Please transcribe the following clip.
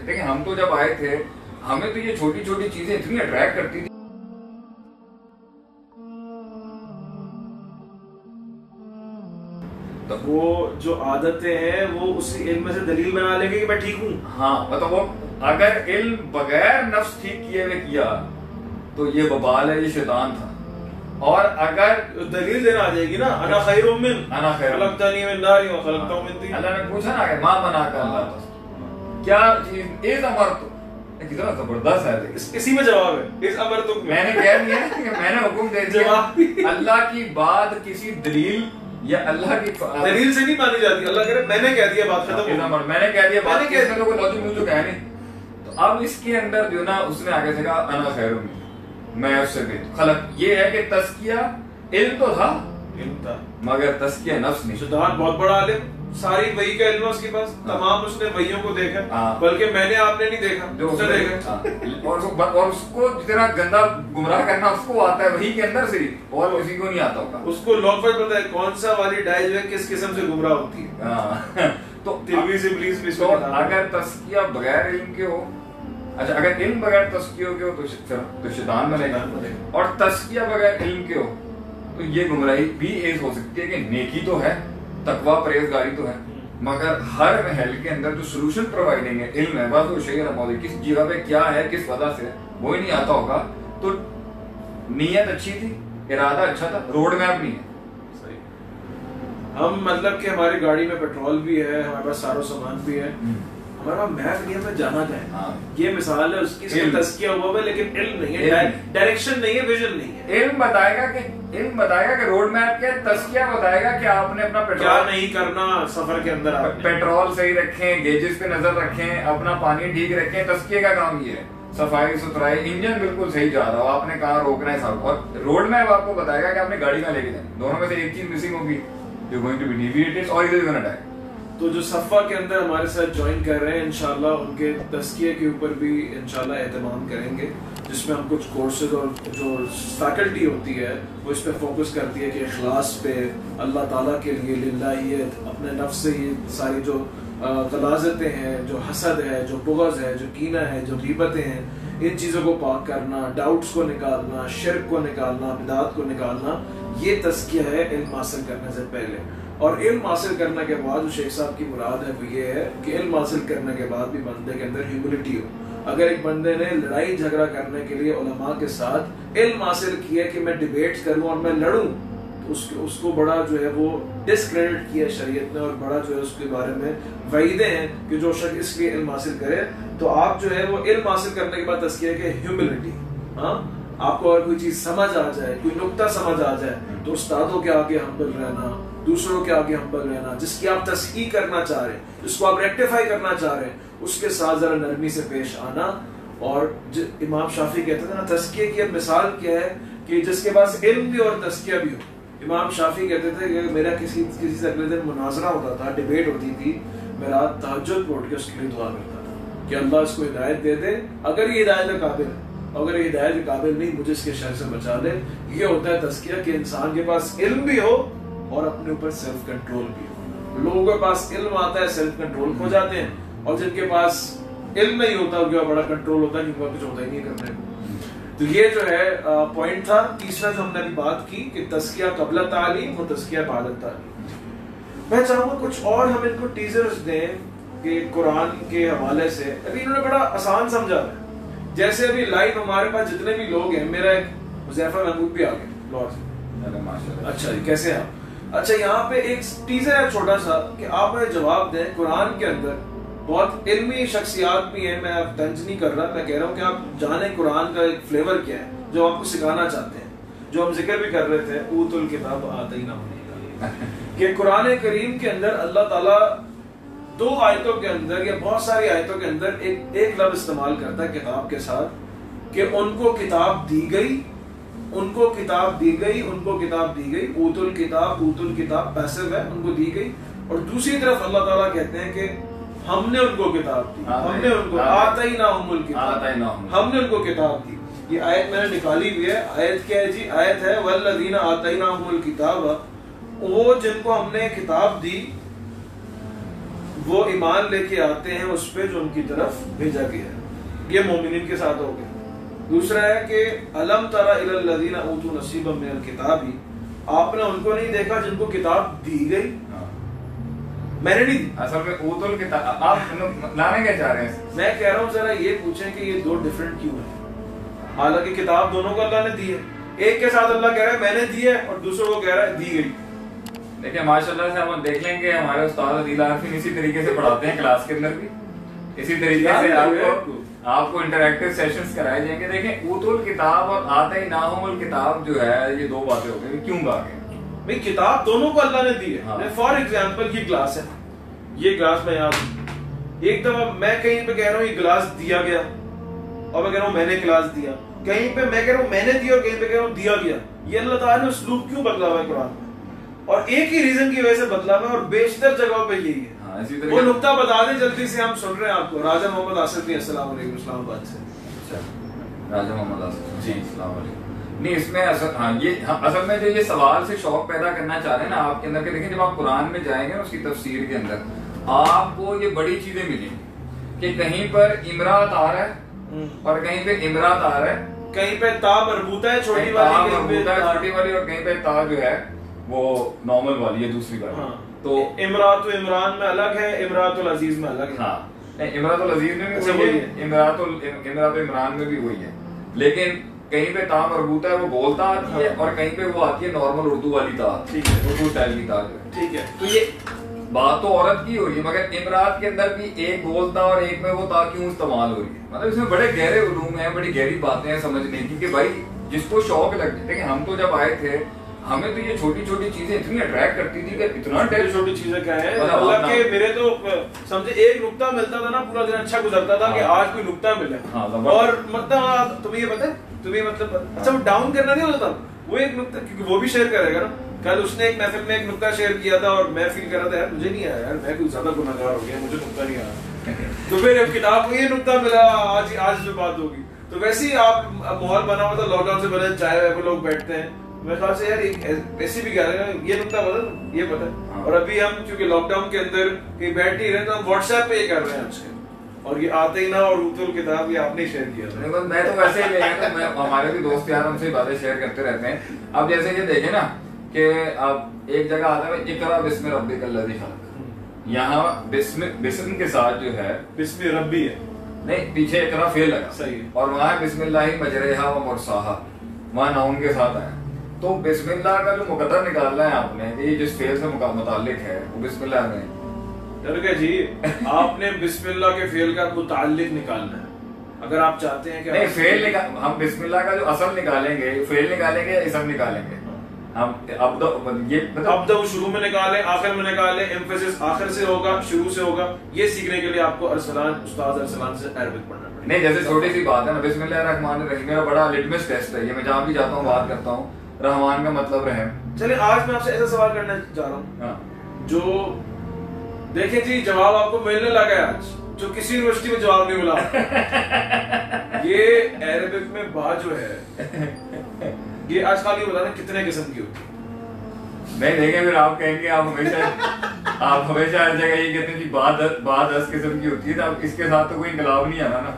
دیکھیں ہم تو جب آئے تھے ہمیں تو یہ چھوٹی چھوٹی چیزیں اتنی اٹریکٹ کرتی تھی. وہ جو عادتیں ہیں وہ اسی علم میں سے دلیل بنا لیں گے کہ میں ٹھیک ہوں. ہاں مطلب وہ اگر علم بغیر نفس ٹھیک کیے ہوئے کیا تو یہ وبال ہے, یہ شیطان تھا. اور اگر دلیل دینا آ جائے گی نا, انا خیر من انا خیر خلقتنی من نار و خلقتہ من طین. اللہ نے پوچھا نا کہ ماں بنا کر اللہ کیا چیز ایز امر تو کتنا زبردست ہے, اسی میں جواب ہے اس امر تو میں نے کہہ دیا کہ میں نے حکم دے دیا. اللہ کی بات کسی دلیل یا اللہ کی دلیل سے نہیں مانی جاتی. اللہ کہہ رہے میں نے کہہ دیا بات ختم, میں نے کہہ دیا بات, اس میں تو کوئی لاجک موجود ہے نہیں. تو اب اس کے اندر جو نا اس نے آگے سے کہا انا خیر میں اس سے بہتر. خلق یہ ہے کہ تزکیہ علم تو تھا مگر تزکیہ نفس نہیں. شیطان بہت بڑا عالم, ساری وحی کا علم ہے اس کے پاس, تمام اس نے وحیوں کو دیکھا, بلکہ میں نے آپ نے نہیں دیکھا, جو اس نے دیکھا. اور اس کو جتنا گندا گمراہ کرنا اس کو آتا ہے وحی کے اندر سے, اور کسی کو نہیں آتا ہوگا. اس کو لوفر پتہ ہے کون سا والی ڈائی جو ہے کس قسم سے گمراہ ہوتی ہے. تو تلویز ابلیس بھی اگر تزکیہ بغیر علم کے ہو, اچھا اگر علم بغیر تزکیہ کے ہو تو شیطان بنے گا, اور تزکیہ بغیر علم کے ہو تو یہ گمراہی بھی ایز ہو سکتی ہے کہ نیکی تو ہے, تقوی پرہیزگاری تو ہے, مگر ہر محل کے اندر جو سولوشن پرووائڈنگ ہے علم ہے, بس وہ شیء موجود کس جگہ پہ کیا ہے کس وجہ سے وہ ہی نہیں آتا ہوگا. تو نیت اچھی تھی, ارادہ اچھا تھا, روڈ میپ نہیں ہے. ہم مطلب کہ ہماری گاڑی میں پیٹرول بھی ہے, ہمارے پاس سارا سامان بھی ہے, ہمارا میپ نہیں, ہمیں جانا کہاں ہے. یہ مثال ہے اس کی, تزکیہ ہوا ہے لیکن علم نہیں ہے, ڈائریکشن نہیں ہے, ویژن نہیں ہے. علم بتائے گا کہ روڈ میپ کیا, تزکیہ بتائے گا کہ آپ نے اپنا کیا نہیں کرنا سفر کے اندر, پیٹرول صحیح رکھیں, گیجز پہ نظر رکھیں, اپنا پانی ٹھیک رکھیں. تزکیہ کا کام یہ ہے, صفائی ستھرائی, انجن بالکل صحیح جا رہا ہو, آپ نے کہاں روکنا ہے سب. اور روڈ میپ آپ کو بتائے گا کہ آپ نے گاڑی کہاں لے کے جائیں. دونوں میں سے ایک چیز مسنگ ہوگی, جو going to be deviated or either gonna die. تو جو صفا کے اندر ہمارے ساتھ جوائن کر رہے ہیں انشاءاللہ ان کے تزکیے کے اوپر بھی انشاءاللہ اہتمام کریں گے, جس میں ہم کچھ کورسز اور جو فیکلٹی ہوتی ہے وہ اس پہ فوکس کرتی ہے کہ اخلاص پہ, اللہ تعالیٰ کے لیے للہیت, اپنے نفس سے یہ ساری جو غلاظتیں ہیں, جو حسد ہے, جو بغض ہے, جو کینہ ہے, جو غیبتیں ہیں, ان چیزوں کو پاک کرنا, ڈاؤٹس کو نکالنا, شرک کو نکالنا, بدعات کو نکالنا, یہ تزکیہ ہے علم حاصل کرنے سے پہلے. اور علم حاصل کرنے کے بعد جو شیخ صاحب کی مراد ہے وہ یہ ہے کہ علم حاصل کرنے کے بعد بھی بندے کے اندر ہیوملٹی ہو. اگر ایک بندے نے لڑائی جھگڑا کرنے کے لیے علماء کے ساتھ علم حاصل کیا کہ میں ڈیبیٹ کروں اور میں لڑوں, تو اس کو بڑا جو ہے وہ ڈسکریڈٹ کیا شریعت نے, اور بڑا جو ہے اس کے بارے میں وعیدیں ہیں کہ جو شخص اس لیے علم حاصل کرے. تو آپ جو ہے وہ علم حاصل کرنے کے بعد تزکیہ کہ ہیوملٹی, ہاں آپ کو اگر کوئی چیز سمجھ آ جائے, کوئی نقطہ سمجھ آ جائے, تو استادوں کے آگے ہمبل رہنا, دوسروں کے آگے ہمبل رہنا, جس کی آپ تصحیح کرنا چاہ رہے ہیں, جس کو آپ ریکٹیفائی کرنا چاہ رہے ہیں, اس کے ساتھ ذرا نرمی سے پیش آنا. اور امام شافعی کہتے تھے نا تزکیے کی اب مثال کیا ہے کہ جس کے پاس علم بھی اور تزکیہ بھی ہو. امام شافعی کہتے تھے کہ میرا کسی سے اگلے دن مناظرہ ہوتا تھا, ڈیبیٹ ہوتی تھی, میں رات تہجد پڑھ کے اس کے لیے دعا کرتا تھا کہ اللہ اس کو ہدایت دے دے, اگر یہ ہدایت کے قابل ہے, اگر یہ ہدایت کے قابل نہیں مجھے اس کے شر سے بچا دے. یہ ہوتا ہے تزکیہ کہ انسان کے پاس علم بھی ہو اور اپنے اوپر سیلف کنٹرول بھی ہو. لوگوں کے پاس علم آتا ہے, سیلف کنٹرول کھو جاتے ہیں, اور جن کے پاس علم نہیں ہوتا کیا بڑا کنٹرول ہوتا ہے کیونکہ کچھ ہوتا ہی نہیں کرنے کو. تو یہ جو ہے پوائنٹ تھا تیسرا جو ہم نے ابھی بات کی کہ تزکیہ قبل تعلیم اور تزکیہ بعد تعلیم. میں چاہوں گا کچھ اور ہم ان کو ٹیزرز دیں کہ قرآن کے حوالے سے. ابھی انہوں نے بڑا آسان سمجھا ہے, جیسے ابھی لائیو ہمارے پاس جتنے بھی لوگ ہیں, میرا ایک حذیفہ محمود بھی آ گئے لاہور سے. اچھا جی کیسے ہیں آپ؟ اچھا یہاں پہ ایک ٹیزر ہے چھوٹا سا کہ آپ مجھے جواب دیں. قرآن کے اندر بہت علمی شخصیات بھی ہیں, میں اب طنز نہیں کر رہا, میں کہہ رہا ہوں کہ آپ جانیں قرآن کا ایک فلیور کیا ہے جو آپ کو سکھانا چاہتے ہیں, جو ہم ذکر بھی کر رہے تھے اوت الکتاب آتیناہ, کہ قرآن کریم کے اندر اللہ تعالیٰ 2 آیتوں کے اندر یا بہت ساری آیتوں کے اندر ایک لفظ استعمال کرتا ہے کتاب کے ساتھ, کہ ان کو کتاب دی گئی, ان کو کتاب دی گئی, ان کو کتاب دی گئی. اوت الکتاب پیسو ہے, ان کو دی گئی. اور دوسری طرف اللہ تعالیٰ کہتے ہیں کہ ہم نے ان کو کتاب دی, ہم نے ان کو آتیناہم الکتاب, ہم نے ان کو کتاب دی. یہ آیت میں نے نکالی ہوئی ہے. آیت کیا ہے جی؟ آیت ہے والذین آتیناہم الکتاب, وہ جن کو ہم نے کتاب دی وہ ایمان لے کے آتے ہیں اس پہ جو ان کی طرف بھیجا گیا ہے. یہ مومنین کے ساتھ ہو گیا. دوسرا ہے کہ الم تر الی الذین اوتوا نصیبا من الکتاب، آپ نے ان کو نہیں دیکھا جن کو کتاب دی گئی؟ میں نے نہیں دی. اصل میں اوت الکتاب آپ لانے کیا چاہ رہے ہیں؟ میں کہہ رہا ہوں ذرا یہ پوچھیں کہ یہ دو ڈیفرنٹ کیوں ہیں؟ حالانکہ کتاب دونوں کو اللہ نے دی ہے. ایک کے ساتھ اللہ کہہ رہا ہے میں نے دی ہے، اور دوسروں کو کہہ رہا ہے دی گئی. دیکھیں ماشاءاللہ سے ہم دیکھ لیں گے ہمارے استاد عدیل عارفین اسی طریقے سے پڑھاتے ہیں کلاس کے اندر بھی. اسی طریقے سے آپ کو انٹریکٹیو سیشنز کرائے جائیں گے. دیکھیں اوت الکتاب اور آتیناہم الکتاب جو ہے یہ دو باتیں ہو گئی. کیوں بات ہے بھئی کتاب دونوں کو اللہ نے دی ہے. فار ایگزامپل یہ گلاس ہے، یہ گلاس میں یاد ایک دفعہ میں کہیں پہ کہہ رہا ہوں یہ گلاس دیا گیا، اور میں کہہ رہا ہوں میں نے گلاس دیا. کہیں پہ میں کہہ رہا ہوں میں نے دیا، اور کہیں پہ کہہ رہا ہوں دیا گیا. یہ اللہ تعالیٰ نے اسلوب کیوں بدلا ہوا ہے قرآن میں؟ اور ایک ہی ریزن کی وجہ سے بدلا ہوا ہے، اور بیشتر جگہوں پہ یہی ہے. وہ نقطہ بتا دیں جلدی سے، ہم سن رہے ہیں آپ کو. راجہ محمد آصف بھی السلام علیکم اسلام آباد سے. راجہ محمد آصف جی السلام علیکم. نہیں اس میں اصل میں جو یہ سوال سے شوق پیدا کرنا چاہ رہے ہیں نا آپ کے اندر کہ دیکھیں جب آپ قرآن میں جائیں گے اس کی تفسیر کے اندر آپ کو یہ بڑی چیزیں ملیں کہ کہیں پر امرات آ رہا ہے اور کہیں پہ امرات آ رہا ہے، کہیں پہ تا مربوطہ ہے چھوٹی والی، چھوٹی والی، اور کہیں پہ تا جو ہے وہ نارمل والی ہے دوسری والی. تو امرات و عمران میں الگ ہے، امرات العزیز میں الگ ہے. ہاں امرات العزیز میں بھی وہی ہے، امرات عمران میں بھی وہی ہے. لیکن کہیں پہ تا مربوطہ ہے وہ گول تا آتی ہے، اور کہیں پہ وہ آتی ہے نارمل اردو والی تا، اردو اسٹائل کی تا. ٹھیک ہے. تو یہ بات تو عورت کی ہو رہی ہے، مگر امرات کے اندر بھی ایک گول تا اور ایک میں وہ تا کیوں استعمال ہو رہی ہے؟ مطلب اس میں بڑے گہرے علوم ہیں، بڑی گہری باتیں ہیں سمجھنے کی. کہ بھائی جس کو شوق لگتے کہ ہم تو جب آئے تھے ہمیں تو یہ چھوٹی چھوٹی چیزیں اتنی اٹریکٹ کرتی تھی کہ اتنا چھوٹی چیزیں کیا ہیں اللہ کے میرے تو سمجھے ایک نقطہ ملتا تھا نا پورا دن اچھا گزرتا تھا کہ آج کوئی نقطہ ملے. اور مطلب تمہیں یہ پتہ ہے تمہیں مطلب اچھا وہ ڈاؤن کرنا نہیں ہوتا، وہ ایک نقطہ کیونکہ وہ بھی شیئر کرے گا نا. کل اس نے ایک محفل میں ایک نقطہ شیئر کیا تھا اور میں فیل کر رہا تھا یار مجھے نہیں آیا، یار میں کوئی زیادہ گناہ گار ہو گیا، مجھے نقطہ نہیں آیا. تو پھر کتاب میں یہ نقطہ ملا، آج جو بات ہوگی. تو ویسے ہی آپ ماحول بنا ہوا تھا لاک ڈاؤن سے پہلے چائے وائے پہ لوگ بیٹھتے ہیں. میرے خیال سے یار ایسی بھی کہہ رہے ہیں یہ نقطہ پتا یہ پتا. اور ابھی ہم چونکہ لاک ڈاؤن کے اندر کہیں بیٹھ نہیں رہے تو ہم واٹس ایپ پہ یہ کر رہے ہیں آج کل. اور یہ آتے ہی نا اور اوت الکتاب یہ آپ نے شیئر کیا تھا. میں تو ویسے ہی میں ہمارے بھی دوست یار ہم سے باتیں شیئر کرتے رہتے ہیں. اب جیسے یہ دیکھیں نا کہ اب ایک جگہ آتا ہے اقرا بسم ربک الذی خلق، یہاں بسم کے ساتھ جو ہے بسم ربی ہے، نہیں پیچھے اقرا فعل لگا صحیح، اور وہاں بسم اللہ مجریہا و مرساہا وہاں نون کے ساتھ آیا. تو بسم اللہ کا جو مقدر نکالنا ہے آپ نے کہ جس فعل سے متعلق ہے وہ بسم اللہ میں جی آپ نے بسم اللہ کے فعل کا متعلق نکالنا ہے. اگر آپ چاہتے ہیں کہ نہیں فعل ہم بسم اللہ کا جو اصل نکالیں گے فعل نکالیں گے یا اسم نکالیں گے. ہم ابدا شروع میں نکالیں آخر میں نکالیں، ایمفیسس آخر سے ہوگا شروع سے ہوگا. یہ سیکھنے کے لیے آپ کو ارسلان استاد ارسلان سے عربک پڑھنا پڑے. نہیں جیسے چھوٹی سی بات ہے نا بسم اللہ الرحمن الرحیم میرا بڑا لٹمس ٹیسٹ ہے. یہ میں جہاں بھی جاتا ہوں بات کرتا ہوں رحمان کا مطلب رحم. چلیں آج میں آپ سے ایسا سوال کرنا چاہ رہا ہوں جو دیکھیں جی جواب آپ کو ملنے لگا ہے آج جو کسی یونیورسٹی میں جواب نہیں ملا. یہ عربک میں با جو ہے یہ آج کل یہ بتانا کتنے قسم کی ہوتی ہے. نہیں دیکھیں پھر آپ کہیں گے آپ ہمیشہ ہر جگہ یہ کہتے ہیں جی بعد 10 قسم کی ہوتی ہے. تو اب اس کے ساتھ تو کوئی انقلاب نہیں آنا نا.